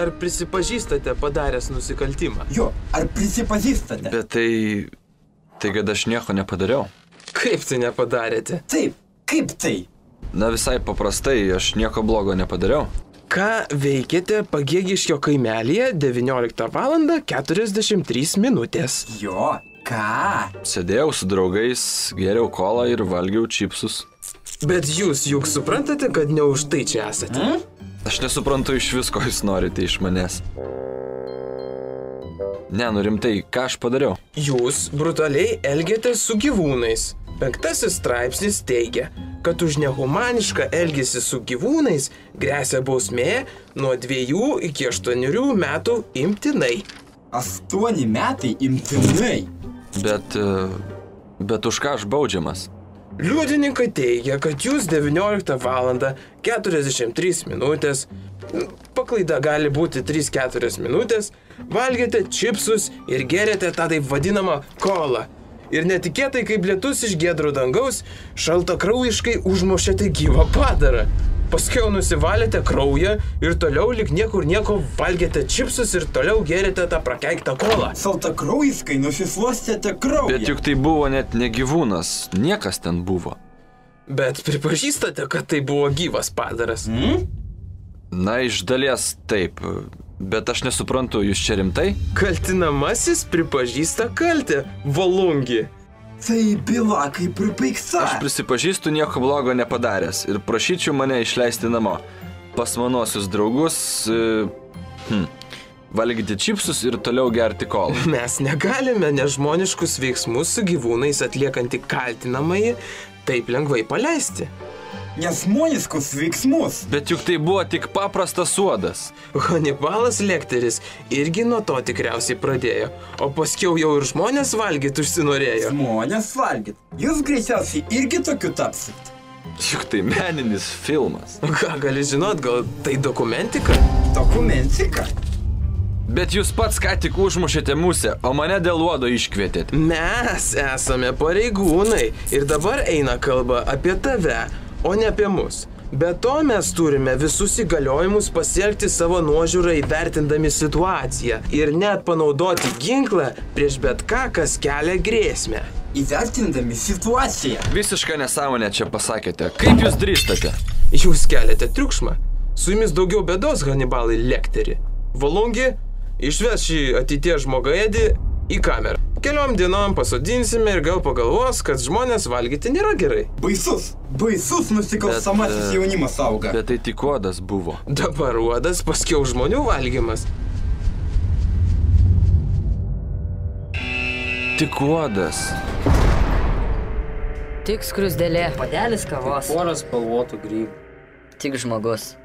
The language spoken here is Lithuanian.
ar prisipažįstate padaręs nusikaltimą? Jo, ar prisipažįstate? Bet tai kad aš nieko nepadariau. Kaip tai nepadarėte? Taip, kaip tai? Na visai paprastai, aš nieko blogo nepadariau. Ką veikėte Pagėgiškio kaimelyje 19:43 minutės? Jo, ką? Sėdėjau su draugais, gėriau kolą ir valgiau čipsus. Bet jūs juk suprantate, kad ne už tai čia esate? Aš nesuprantu iš visko, jūs norite iš manęs. Ne, nu rimtai, ką aš padariau? Jūs brutaliai elgėtės su gyvūnais. 5 straipsnis teigia, kad už nehumanišką elgesį su gyvūnais gresia bausmė nuo 2 iki 8 metų imtinai. 8 metai imtinai? Bet už ką aš baudžiamas? Liudininkai teigia, kad jūs 19:43 minutės, paklaida gali būti 3-4 minutės, valgėte čipsus ir gėrėte tą taip vadinamą kolą. Ir netikėtai, kaip lietus iš giedro dangaus, šaltakraujiškai užmušėte gyvą padarą. Paskiau nusivalėte kraują ir toliau lyg niekur nieko valgėte čipsus ir toliau gėrėte tą prakeiktą kolą. Šaltakraujiškai nusislostėte kraują. Bet juk tai buvo net ne gyvūnas, niekas ten buvo. Bet pripažįstate, kad tai buvo gyvas padaras? Na, iš dalies taip, bet aš nesuprantu, jūs čia rimtai? Kaltinamasis pripažįsta kaltę, valungi. Tai byla kaip pribaigta. Aš prisipažįstu nieko blogo nepadaręs ir prašyčiau mane išleisti namo. Pas manosius draugus, valgyti čipsus ir toliau gerti kolą. Mes negalime nežmoniškus veiksmus su gyvūnais atliekantį kaltinamąjį taip lengvai paleisti. Nesmoniškus veiksmus. Bet juk tai buvo tik paprastas uodas. Hanibalas Lekteris irgi nuo to tikriausiai pradėjo, o paskiau jau ir žmonės valgyt užsinorėjo. Žmonės valgyt. Jūs greičiausiai irgi tokiu tapsit. Juk tai meninis filmas. Ką gali žinot, gal tai dokumentika? Dokumentika? Bet jūs pats ką tik užmušėte musę, o mane dėl uodo iškvietėt. Mes esame pareigūnai ir dabar eina kalba apie tave, o ne apie mus. Be to mes turime visus įgaliojimus pasielgti savo nuožiūrą įvertindami situaciją ir net panaudoti ginklą prieš bet ką, kas kelia grėsmę. Įvertindami situaciją. Visišką nesąmonę čia pasakėte. Kaip jūs drįstate? Jūs keliate triukšmą. Su jumis daugiau bėdos, Hanibalai Lekteri. Valungi, išves šį ateities žmogaėdį į kamerą. Keliom dienom pasodinsime ir gal pagalvos, kad žmonės valgyti nėra gerai. Baisus nusikalstamasis jaunimas auga. Bet tai tik uodas buvo. Dabar uodas, paskiau žmonių valgymas. Tik uodas. Tik skruzdėlė. Padelis kavos. Poras spalvotų grybų. Tik žmogus.